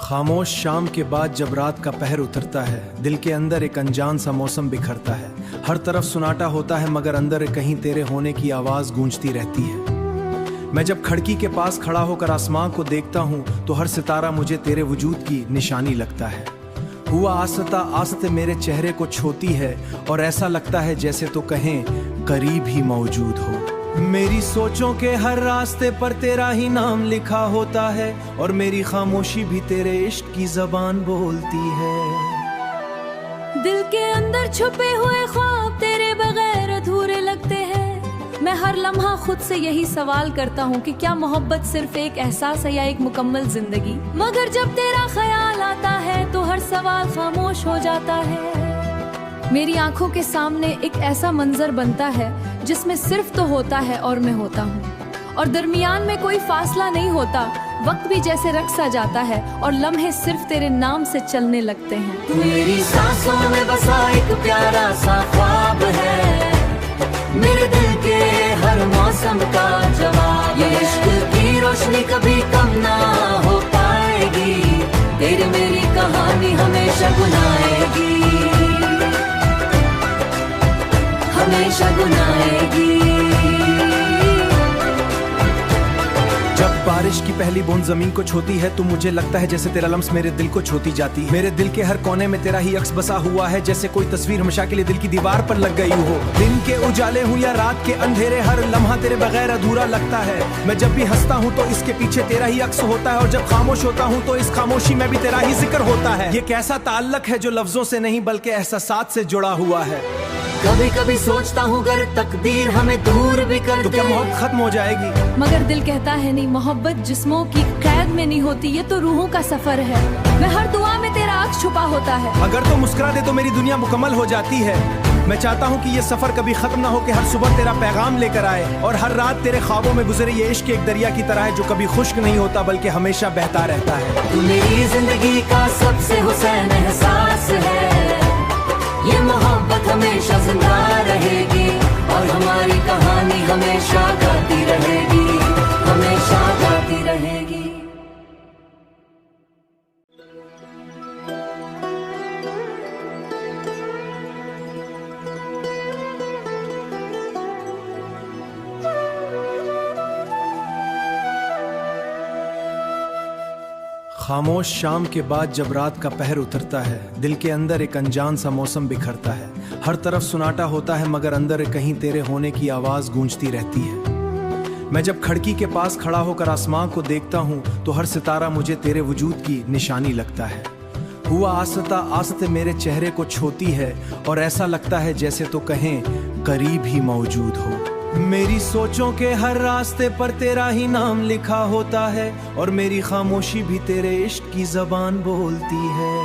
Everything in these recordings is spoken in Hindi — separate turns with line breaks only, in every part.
खामोश शाम के बाद जब रात का पहर उतरता है, दिल के अंदर एक अनजान सा मौसम बिखरता है। हर तरफ सुनाटा होता है मगर अंदर कहीं तेरे होने की आवाज गूंजती रहती है। मैं जब खिड़की के पास खड़ा होकर आसमां को देखता हूँ तो हर सितारा मुझे तेरे वजूद की निशानी लगता है। हुआ आस्ता आस्ते मेरे चेहरे को छूती है और ऐसा लगता है जैसे तो कहें करीब ही मौजूद हो। मेरी सोचों के हर रास्ते पर तेरा ही नाम लिखा होता है और मेरी खामोशी भी तेरे इश्क की जबान बोलती है।
दिल के अंदर छुपे हुए ख्वाब तेरे बगैर अधूरे लगते हैं। मैं हर लम्हा खुद से यही सवाल करता हूँ कि क्या मोहब्बत सिर्फ एक एहसास है या एक मुकम्मल जिंदगी। मगर जब तेरा ख्याल आता है तो हर सवाल खामोश हो जाता है। मेरी आंखों के सामने एक ऐसा मंजर बनता है जिसमें सिर्फ तो होता है और मैं होता हूँ और दरमियान में कोई फासला नहीं होता। वक्त भी जैसे रख सा जाता है और लम्हे सिर्फ तेरे नाम से चलने लगते हैं।
मेरी सांसों में बसा एक प्यारा सा ख्वाब है, मेरे दिल के हर मौसम का जवाब। ये इश्क की रोशनी कभी कम ना हो पाएगी, तेरी मेरी कहानी हमेशा गुनाएगी, हमेशा गुनाएगी।
जब बारिश की पहली बूंद जमीन को छूती है तो मुझे लगता है जैसे तेरा लम्स मेरे दिल को छूती जाती है। मेरे दिल के हर कोने में तेरा ही अक्स बसा हुआ है, जैसे कोई तस्वीर हमेशा के लिए दिल की दीवार पर लग गई हो। दिन के उजाले हूँ या रात के अंधेरे, हर लम्हा तेरे बगैर अधूरा लगता है। मैं जब भी हंसता हूँ तो इसके पीछे तेरा ही अक्स होता है और जब खामोश होता हूँ तो इस खामोशी में भी तेरा ही जिक्र होता है। ये कैसा ताल्लुक है जो लफ्जों से नहीं बल्कि एहसासात से जुड़ा हुआ है।
कभी कभी सोचता हूँ अगर तकदीर हमें दूर भी कर
तो क्या मोहब्बत खत्म हो जाएगी?
मगर दिल कहता है नहीं, मोहब्बत जिस्मों की कैद में नहीं होती, ये तो रूहों का सफर है। मैं हर दुआ में तेरा अक्स छुपा होता है।
अगर तो मुस्कुरा दे तो मेरी दुनिया मुकम्मल हो जाती है। मैं चाहता हूँ कि ये सफर कभी खत्म ना हो, कि हर सुबह तेरा पैगाम लेकर आए और हर रात तेरे ख्वाबों में गुजरे। ये इश्क एक दरिया की तरह है जो कभी खुश्क नहीं होता बल्कि हमेशा बहता रहता है।
तू मेरी जिंदगी का सबसे हुसैन एहसास है, ये मोहब्बत हमेशा जिंदा रहेगी और हमारी कहानी हमेशा गाती रहेगी, हमेशा गाती रहेगी।
खामोश शाम के बाद जब रात का पहर उतरता है, दिल के अंदर एक अनजान सा मौसम बिखरता है। हर तरफ सुनाटा होता है मगर अंदर कहीं तेरे होने की आवाज गूंजती रहती है। मैं जब खिड़की के पास खड़ा होकर आसमां को देखता हूँ तो हर सितारा मुझे तेरे वजूद की निशानी लगता है। हुआ आस्ता आस्ते मेरे चेहरे को छूती है और ऐसा लगता है जैसे तो कहें करीब ही मौजूद हो। मेरी सोचों के हर रास्ते पर तेरा ही नाम लिखा होता है और मेरी खामोशी भी तेरे इश्क की जबान बोलती है।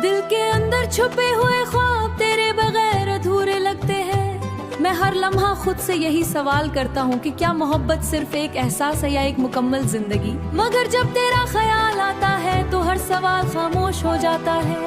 दिल के अंदर छुपे हुए ख्वाब तेरे बगैर अधूरे लगते हैं। मैं हर लम्हा खुद से यही सवाल करता हूँ कि क्या मोहब्बत सिर्फ एक एहसास है या एक मुकम्मल जिंदगी। मगर जब तेरा ख्याल आता है तो हर सवाल खामोश हो जाता है।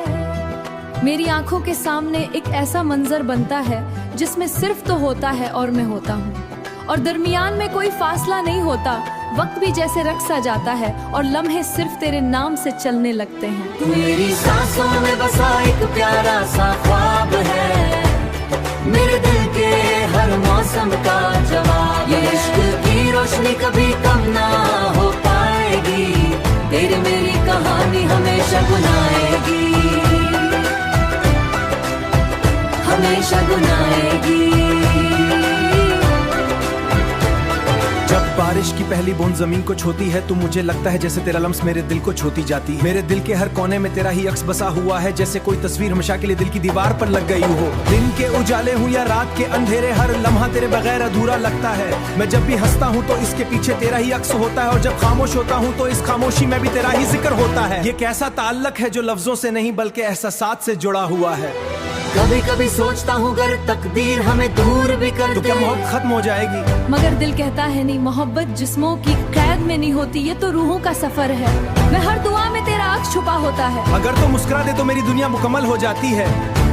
मेरी आंखों के सामने एक ऐसा मंजर बनता है जिसमें सिर्फ तो होता है और मैं होता हूँ और दरमियान में कोई फासला नहीं होता। वक्त भी जैसे रख सा जाता है और लम्हे सिर्फ तेरे नाम से चलने लगते हैं।
मेरी सांसों में बसा एक प्यारा सा ख्वाब है, मेरे दिल के हर मौसम का जवाब। ये इश्क की रोशनी कभी कम ना हो पाएगी, तेरी मेरी कहानी हमेशा गुनाएगी, हमेशा गुनाएगी।
जब बारिश की पहली बूंद जमीन को छूती है तो मुझे लगता है जैसे तेरा लम्स मेरे दिल को छूती जाती है। मेरे दिल के हर कोने में तेरा ही अक्स बसा हुआ है, जैसे कोई तस्वीर हमेशा के लिए दिल की दीवार पर लग गई हो। दिन के उजाले हूँ या रात के अंधेरे, हर लम्हा तेरे बगैर अधूरा लगता है। मैं जब भी हंसता हूँ तो इसके पीछे तेरा ही अक्स होता है और जब खामोश होता हूँ तो इस खामोशी में भी तेरा ही जिक्र होता है। ये कैसा ताल्लुक है जो लफ्जों से नहीं बल्कि एहसासात से जुड़ा हुआ है।
कभी कभी सोचता हूँ अगर तकदीर हमें दूर भी कर
तो
दे
क्या मोहब्बत खत्म हो जाएगी?
मगर दिल कहता है नहीं, मोहब्बत जिस्मों की कैद में नहीं होती, ये तो रूहों का सफर है। मैं हर दुआ में तेरा अक्स छुपा होता है।
अगर तो मुस्कुरा दे तो मेरी दुनिया मुकम्मल हो जाती है।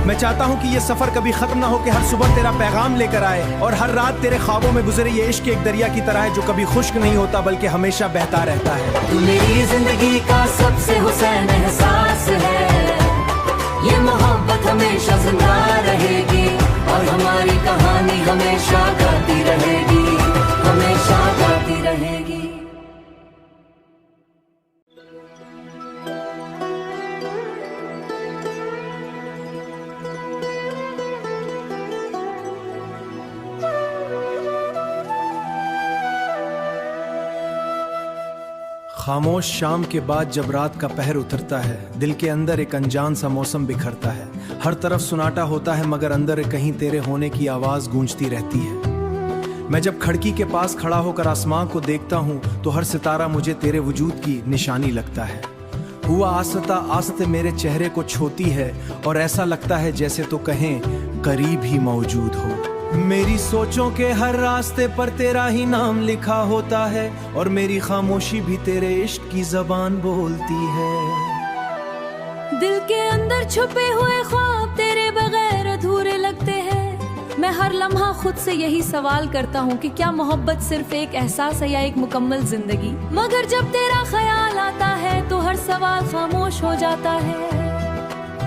मैं चाहता हूँ कि ये सफर कभी खत्म ना हो, कि हर सुबह तेरा पैगाम लेकर आए और हर रात तेरे ख्वाबों में गुजरे ये इश्क एक दरिया की तरह है जो कभी खुश्क नहीं होता बल्कि हमेशा बहता रहता है।
तू मेरी जिंदगी का सबसे हुसैन एहसास है, ये मोहब्बत हमेशा जिंदा रहेगी और हमारी कहानी हमेशा गाती रहेगी, हमेशा गाती रहेगी।
खामोश शाम के बाद जब रात का पहर उतरता है, दिल के अंदर एक अनजान सा मौसम बिखरता है। हर तरफ सुनाटा होता है मगर अंदर कहीं तेरे होने की आवाज गूंजती रहती है। मैं जब खिड़की के पास खड़ा होकर आसमां को देखता हूँ तो हर सितारा मुझे तेरे वजूद की निशानी लगता है। हुआ आस्ता आस्ते मेरे चेहरे को छूती है और ऐसा लगता है जैसे तो कहें करीब ही मौजूद हो। मेरी सोचों के हर रास्ते पर तेरा ही नाम लिखा होता है और मेरी खामोशी भी तेरे इश्क की जबान बोलती है।
दिल के अंदर छुपे हुए ख्वाब तेरे बगैर अधूरे लगते हैं। मैं हर लम्हा खुद से यही सवाल करता हूँ कि क्या मोहब्बत सिर्फ एक एहसास है या एक मुकम्मल जिंदगी। मगर जब तेरा ख्याल आता है तो हर सवाल खामोश हो जाता है।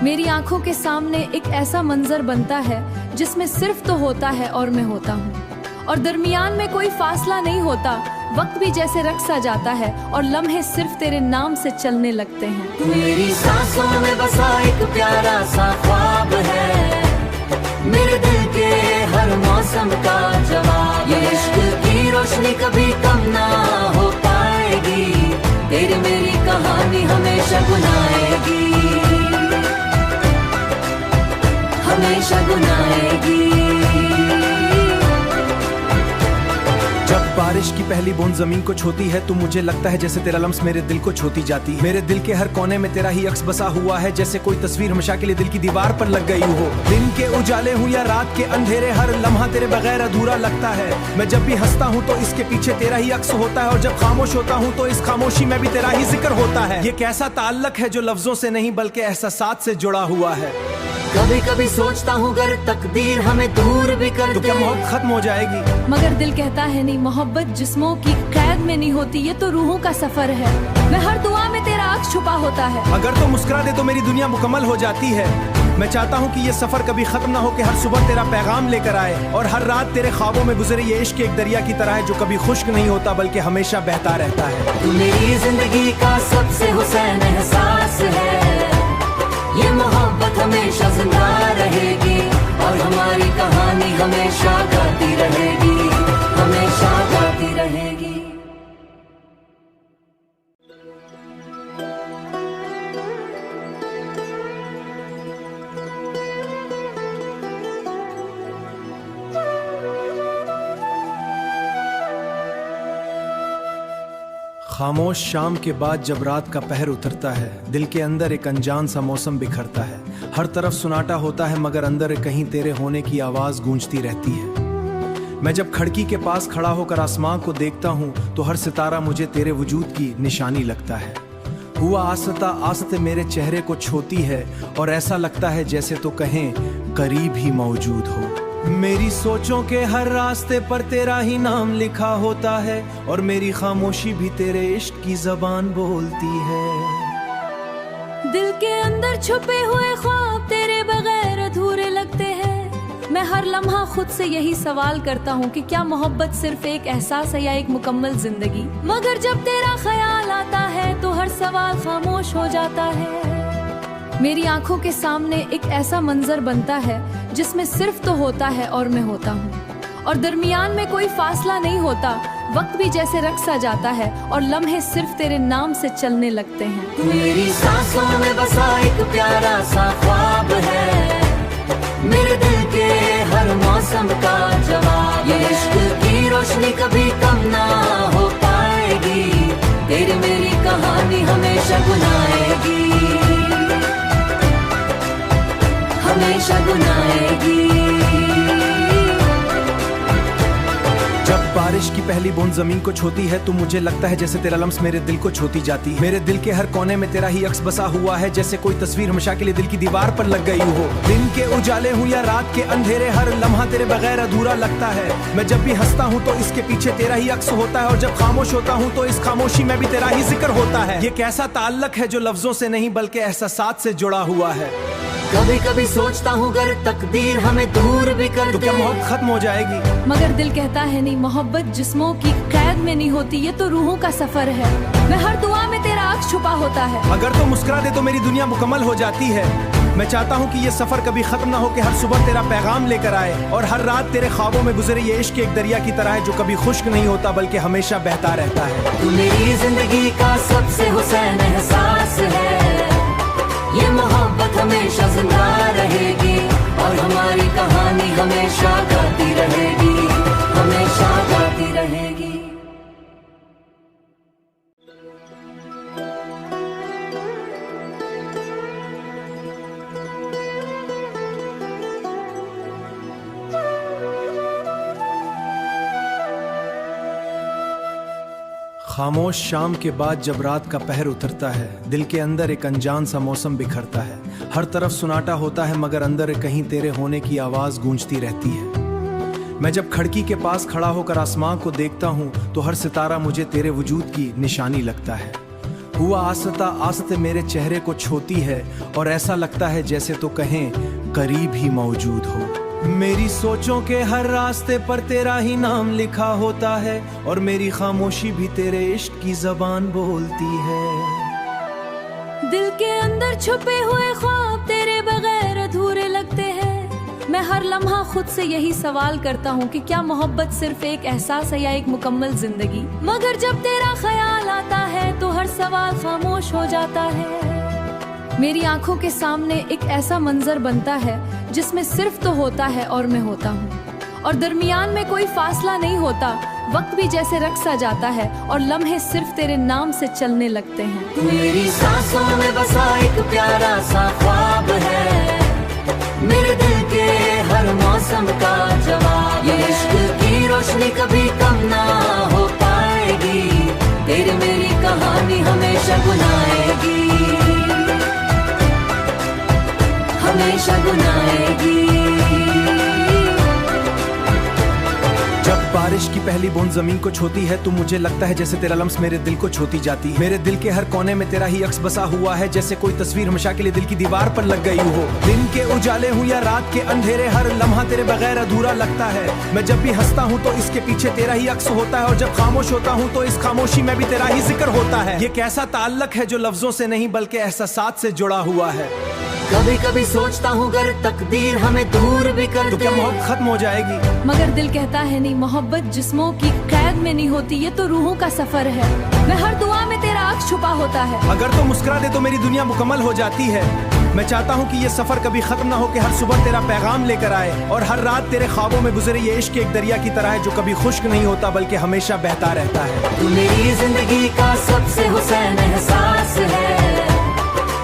मेरी आंखों के सामने एक ऐसा मंजर बनता है जिसमें सिर्फ तो होता है और मैं होता हूँ और दरमियान में कोई फासला नहीं होता। वक्त भी जैसे रक़्स सा जाता है और लम्हे सिर्फ तेरे नाम से चलने लगते हैं।
मेरी सांसों में बसा एक प्यारा सा ख्वाब है, मेरे दिल के हर मौसम का जवाब। ये इश्क की रोशनी कभी कम ना हो पाएगी, तेरी मेरी कहानी हमेशा गुनाएगी, हमेशा गुनाएगी।
जब बारिश की पहली बूंद जमीन को छूती है तो मुझे लगता है जैसे तेरा लम्स मेरे दिल को छूती जाती है। मेरे दिल के हर कोने में तेरा ही अक्स बसा हुआ है, जैसे कोई तस्वीर हमेशा के लिए दिल की दीवार पर लग गई हो। दिन के उजाले हूँ या रात के अंधेरे, हर लम्हा तेरे बगैर अधूरा लगता है। मैं जब भी हंसता हूँ तो इसके पीछे तेरा ही अक्स होता है और जब खामोश होता हूँ तो इस खामोशी में भी तेरा ही जिक्र होता है। ये कैसा ताल्लुक है जो लफ्जों से नहीं बल्कि एहसासात से जुड़ा हुआ है।
कभी कभी सोचता हूँ अगर तकदीर हमें दूर भी कर
तो क्या मोहब्बत खत्म हो जाएगी?
मगर दिल कहता है नहीं, मोहब्बत जिस्मों की कैद में नहीं होती, ये तो रूहों का सफर है। मैं हर दुआ में तेरा अक्स छुपा होता है।
अगर तो मुस्कुरा दे तो मेरी दुनिया मुकम्मल हो जाती है। मैं चाहता हूँ कि ये सफर कभी खत्म ना हो, कि हर सुबह तेरा पैगाम लेकर आए और हर रात तेरे ख्वाबों में गुजरे ये इश्क एक दरिया की तरह है जो कभी खुश्क नहीं होता बल्कि हमेशा बहता रहता है।
तू मेरी जिंदगी का सबसे हुसैन एहसास है, ये मोहब्बत हमेशा जिंदा रहेगी और हमारी कहानी हमेशा गाती रहेगी, हमेशा गाती रहेगी।
खामोश शाम के बाद जब रात का पहर उतरता है, दिल के अंदर एक अनजान सा मौसम बिखरता है। हर तरफ सुनाटा होता है मगर अंदर कहीं तेरे होने की आवाज गूंजती रहती है। मैं जब खिड़की के पास खड़ा होकर आसमां को देखता हूँ तो हर सितारा मुझे तेरे वजूद की निशानी लगता है। हुआ आस्ता आस्ते मेरे चेहरे को छूती है और ऐसा लगता है जैसे तो कहें करीब ही मौजूद हो। मेरी सोचों के हर रास्ते पर तेरा ही नाम लिखा होता है और मेरी खामोशी भी तेरे इश्क की जबान बोलती है।
दिल के अंदर छुपे हुए ख्वाब तेरे बगैर अधूरे लगते हैं। मैं हर लम्हा खुद से यही सवाल करता हूँ कि क्या मोहब्बत सिर्फ एक एहसास है या एक मुकम्मल जिंदगी। मगर जब तेरा ख्याल आता है तो हर सवाल खामोश हो जाता है। मेरी आंखों के सामने एक ऐसा मंजर बनता है जिसमें सिर्फ तो होता है और मैं होता हूँ और दरमियान में कोई फासला नहीं होता। वक्त भी जैसे रक़्स सा जाता है और लम्हे सिर्फ तेरे नाम से चलने लगते हैं।
मेरी सांसों में बसा एक प्यारा सा ख्वाब है, मेरे दिल के हर मौसम का जवाब। ये इश्क की रोशनी कभी कम ना हो पाएगी, तेरी मेरी कहानी हमेशा गुनाएगी, हमेशा गुनाएगी।
जब बारिश बारिश की पहली बूंद जमीन को छूती है तो मुझे लगता है जैसे तेरा लम्स मेरे दिल को छूती जाती है। मेरे दिल के हर कोने में तेरा ही अक्स बसा हुआ है, जैसे कोई तस्वीर हमेशा के लिए दिल की दीवार पर लग गई हो। दिन के उजाले हूँ या रात के अंधेरे, हर लम्हा तेरे बगैर अधूरा लगता है। मैं जब भी हंसता हूँ तो इसके पीछे तेरा ही अक्स होता है, और जब खामोश होता हूँ तो इस खामोशी में भी तेरा ही जिक्र होता है। ये कैसा ताल्लुक है जो लफ्जों से नहीं बल्कि एहसासात से जुड़ा हुआ है।
कभी कभी सोचता हूँ अगर तकदीर हमें दूर भी कर
तो क्या मोहब्बत खत्म हो जाएगी?
मगर दिल कहता है नहीं, मोहब्बत जिस्मों की कैद में नहीं होती, ये तो रूहों का सफर है। मैं हर दुआ में तेरा अक्स छुपा होता है।
अगर तो मुस्कुरा दे तो मेरी दुनिया मुकम्मल हो जाती है। मैं चाहता हूँ कि ये सफर कभी खत्म ना हो, कि हर सुबह तेरा पैगाम लेकर आए और हर रात तेरे ख्वाबों में गुजरे ये इश्क एक दरिया की तरह है जो कभी खुश्क नहीं होता बल्कि हमेशा बहता रहता है।
तू मेरी जिंदगी का सबसे हुसैन एहसास है, ये मोहब्बत हमेशा जिंदा रहेगी और हमारी कहानी हमेशा गाती रहेगी, हमेशा गाती रहेगी।
खामोश शाम के बाद जब रात का पहर उतरता है, दिल के अंदर एक अनजान सा मौसम बिखरता है। हर तरफ सुनाटा होता है मगर अंदर कहीं तेरे होने की आवाज गूंजती रहती है। मैं जब खिड़की के पास खड़ा होकर आसमां को देखता हूँ तो हर सितारा मुझे तेरे वजूद की निशानी लगता है। हुआ आस्ता आस्ते मेरे चेहरे को छूती है और ऐसा लगता है जैसे तो कहें करीब ही मौजूद हो। मेरी सोचों के हर रास्ते पर तेरा ही नाम लिखा होता है और मेरी खामोशी भी तेरे इश्क की जबान बोलती है।
दिल के अंदर छुपे हुए ख्वाब तेरे बगैर अधूरे लगते हैं। मैं हर लम्हा खुद से यही सवाल करता हूँ कि क्या मोहब्बत सिर्फ एक एहसास है या एक मुकम्मल जिंदगी। मगर जब तेरा ख्याल आता है तो हर सवाल खामोश हो जाता है। मेरी आंखों के सामने एक ऐसा मंजर बनता है जिसमें सिर्फ तो होता है और मैं होता हूँ, और दरमियान में कोई फासला नहीं होता। वक्त भी जैसे रक्स आ जाता है और लम्हे सिर्फ तेरे नाम से चलने लगते हैं।
मेरी सांसों में बसा एक प्यारा सा ख्वाब है, मेरे दिल के हर मौसम का जवाब। ये इश्क की रोशनी कभी कम ना हो पाएगी, तेरी मेरी कहानी हमेशा गुनाएगी, हमेशा गुनाएगी।
जब बारिश की पहली बूंद जमीन को छूती है तो मुझे लगता है जैसे तेरा लम्स मेरे दिल को छूती जाती है। मेरे दिल के हर कोने में तेरा ही अक्स बसा हुआ है, जैसे कोई तस्वीर हमेशा के लिए दिल की दीवार पर लग गई हो। दिन के उजाले हूँ या रात के अंधेरे, हर लम्हा तेरे बगैर अधूरा लगता है। मैं जब भी हंसता हूँ तो इसके पीछे तेरा ही अक्स होता है, और जब खामोश होता हूँ तो इस खामोशी में भी तेरा ही जिक्र होता है। ये कैसा ताल्लुक है जो लफ्जों से नहीं बल्कि एहसासात से जुड़ा हुआ है।
कभी कभी सोचता हूँ अगर तकदीर हमें दूर भी कर
तो क्या मोहब्बत खत्म हो जाएगी?
मगर दिल कहता है नहीं, मोहब्बत जिस्मों की कैद में नहीं होती, ये तो रूहों का सफर है। मैं हर दुआ में तेरा अक्स छुपा होता है।
अगर तो मुस्कुरा दे तो मेरी दुनिया मुकम्मल हो जाती है। मैं चाहता हूँ कि ये सफर कभी खत्म ना हो, कि हर सुबह तेरा पैगाम लेकर आए और हर रात तेरे ख्वाबों में गुजरे ये इश्क एक दरिया की तरह है जो कभी खुश्क नहीं होता बल्कि हमेशा बहता रहता है।
तू मेरी जिंदगी का सबसे हुसैन एहसास है,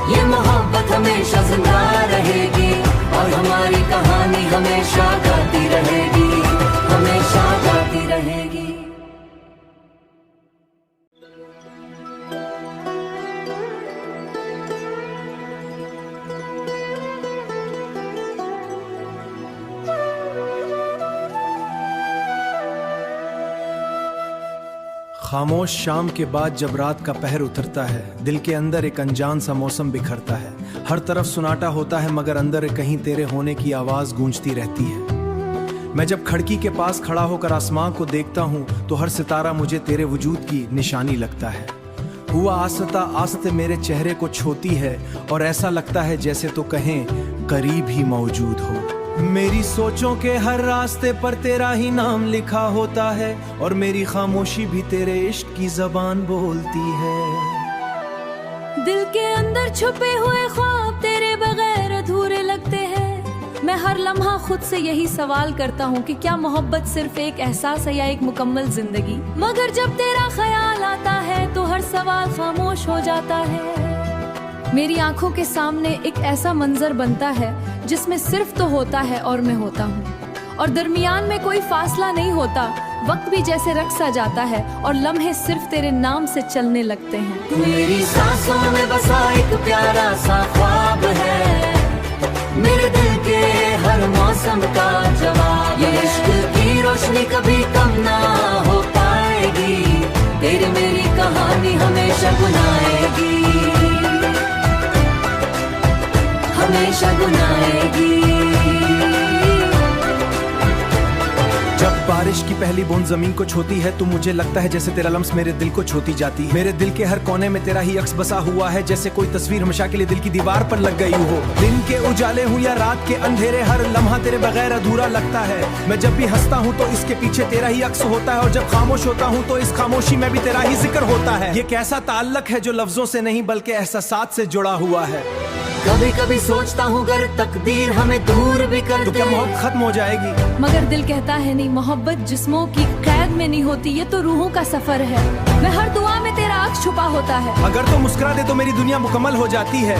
ये मोहब्बत हमेशा जिंदा रहेगी और हमारी कहानी हमेशा गाती रहेगी, हमेशा गाती रहेगी।
खामोश शाम के बाद जब रात का पहर उतरता है, दिल के अंदर एक अनजान सा मौसम बिखरता है। हर तरफ सुनाटा होता है मगर अंदर कहीं तेरे होने की आवाज गूंजती रहती है। मैं जब खिड़की के पास खड़ा होकर आसमां को देखता हूँ तो हर सितारा मुझे तेरे वजूद की निशानी लगता है। हुआ आस्ता आस्ते मेरे चेहरे को छूती है और ऐसा लगता है जैसे तो कहें करीब ही मौजूद हो। मेरी सोचों के हर रास्ते पर तेरा ही नाम लिखा होता है और मेरी खामोशी भी तेरे इश्क की जबान बोलती है।
दिल के अंदर छुपे हुए ख्वाब तेरे बगैर अधूरे लगते हैं। मैं हर लम्हा खुद से यही सवाल करता हूँ कि क्या मोहब्बत सिर्फ एक एहसास है या एक मुकम्मल जिंदगी। मगर जब तेरा ख्याल आता है तो हर सवाल खामोश हो जाता है। मेरी आंखों के सामने एक ऐसा मंजर बनता है जिसमें सिर्फ तो होता है और मैं होता हूँ, और दरमियान में कोई फासला नहीं होता। वक्त भी जैसे रक्स सा जाता है और लम्हे सिर्फ तेरे नाम से चलने लगते हैं।
मेरी सांसों में बसा एक प्यारा सा ख्वाब है, मेरे दिल के हर मौसम का जवाब। ये इश्क की रोशनी कभी कम ना हो पाएगी, तेरी मेरी कहानी हमेशा गुनाएगी, हमेशा गुनाएगी।
जब बारिश की पहली बूंद जमीन को छूती है तो मुझे लगता है जैसे तेरा लम्स मेरे दिल को छूती जाती है। मेरे दिल के हर कोने में तेरा ही अक्स बसा हुआ है, जैसे कोई तस्वीर हमेशा के लिए दिल की दीवार पर लग गई हो। दिन के उजाले हूँ या रात के अंधेरे, हर लम्हा तेरे बगैर अधूरा लगता है। मैं जब भी हंसता हूँ तो इसके पीछे तेरा ही अक्स होता है, और जब खामोश होता हूँ तो इस खामोशी में भी तेरा ही जिक्र होता है। ये कैसा ताल्लुक है जो लफ्जों से नहीं बल्कि एहसासात से जुड़ा हुआ है।
कभी कभी सोचता हूँ अगर तकदीर हमें दूर भी कर
तो
दे,
क्या मोहब्बत खत्म हो जाएगी?
मगर दिल कहता है नहीं, मोहब्बत जिस्मों की कैद में नहीं होती, ये तो रूहों का सफर है। मैं हर दुआ में तेरा अक्स छुपा होता है।
अगर तो मुस्कुरा दे तो मेरी दुनिया मुकम्मल हो जाती है।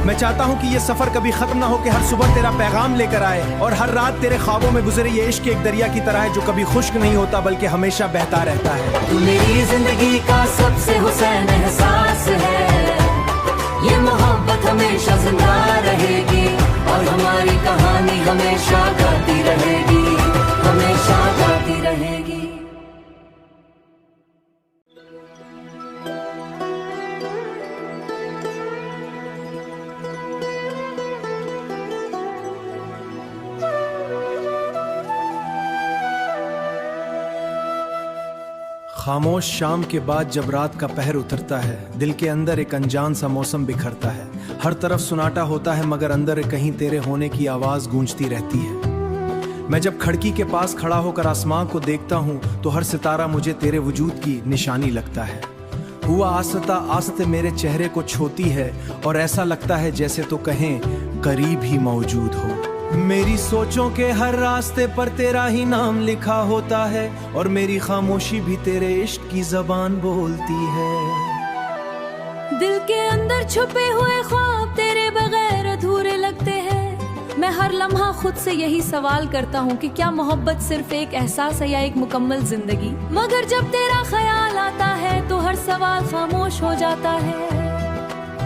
मैं चाहता हूँ कि ये सफर कभी खत्म ना हो, कि हर सुबह तेरा पैगाम लेकर आए और हर रात तेरे ख्वाबों में गुजरे ये इश्क एक दरिया की तरह है जो कभी खुश्क नहीं होता बल्कि हमेशा बहता रहता है।
तू मेरी जिंदगी का सबसे हुसैन एहसास है, ये मोहब्बत हमेशा जिंदा रहेगी और हमारी कहानी हमेशा गाती रहेगी, हमेशा गाती रहेगी।
खामोश शाम के बाद जब रात का पहर उतरता है, दिल के अंदर एक अनजान सा मौसम बिखरता है। हर तरफ सुनाटा होता है मगर अंदर कहीं तेरे होने की आवाज गूंजती रहती है। मैं जब खिड़की के पास खड़ा होकर आसमां को देखता हूँ तो हर सितारा मुझे तेरे वजूद की निशानी लगता है। हुआ आस्ता आस्ते मेरे चेहरे को छूती है और ऐसा लगता है जैसे तो कहें करीब ही मौजूद हो। मेरी सोचों के हर रास्ते पर तेरा ही नाम लिखा होता है और मेरी खामोशी भी तेरे इश्क की जबान बोलती है।
दिल के अंदर छुपे हुए ख्वाब तेरे बगैर अधूरे लगते हैं। मैं हर लम्हा खुद से यही सवाल करता हूँ कि क्या मोहब्बत सिर्फ एक एहसास है या एक मुकम्मल जिंदगी। मगर जब तेरा ख्याल आता है तो हर सवाल खामोश हो जाता है।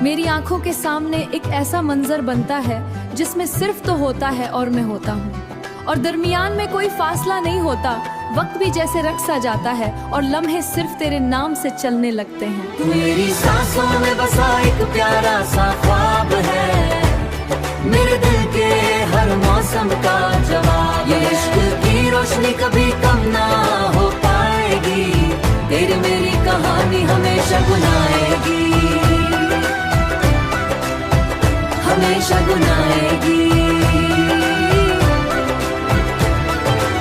मेरी आंखों के सामने एक ऐसा मंजर बनता है जिसमें सिर्फ तो होता है और मैं होता हूँ, और दरमियान में कोई फासला नहीं होता। वक्त भी जैसे रक्स सा जाता है और लम्हे सिर्फ तेरे नाम से चलने लगते हैं।
मेरी सांसों में बसा एक प्यारा सा ख्वाब है, मेरे दिल के हर मौसम का जवाब। ये इश्क की रोशनी कभी कम ना हो पाएगी, तेरी मेरी कहानी हमेशा गुनाएगी, हमेशा गुनाएगी।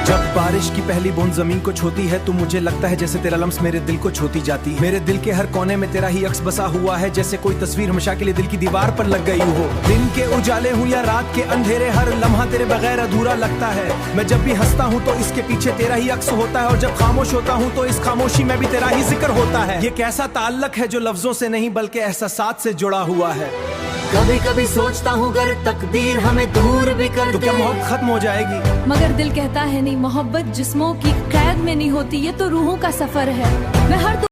जब बारिश की पहली बूंद जमीन को छूती है तो मुझे लगता है जैसे तेरा लम्स मेरे दिल को छूती जाती है। मेरे दिल के हर कोने में तेरा ही अक्स बसा हुआ है, जैसे कोई तस्वीर हमेशा के लिए दिल की दीवार पर लग गई हो। दिन के उजाले हूँ या रात के अंधेरे, हर लम्हा तेरे बगैर अधूरा लगता है। मैं जब भी हंसता हूँ तो इसके पीछे तेरा ही अक्स होता है, और जब खामोश होता हूँ तो इस खामोशी में भी तेरा ही जिक्र होता है। ये कैसा ताल्लुक है जो लफ्जों से नहीं बल्कि एहसासात से जुड़ा हुआ है।
कभी कभी सोचता हूँ अगर तकदीर हमें दूर भी कर
तो
दे,
क्या मोहब्बत खत्म हो जाएगी?
मगर दिल कहता है नहीं, मोहब्बत जिस्मों की कैद में नहीं होती, ये तो रूहों का सफर है। मैं हर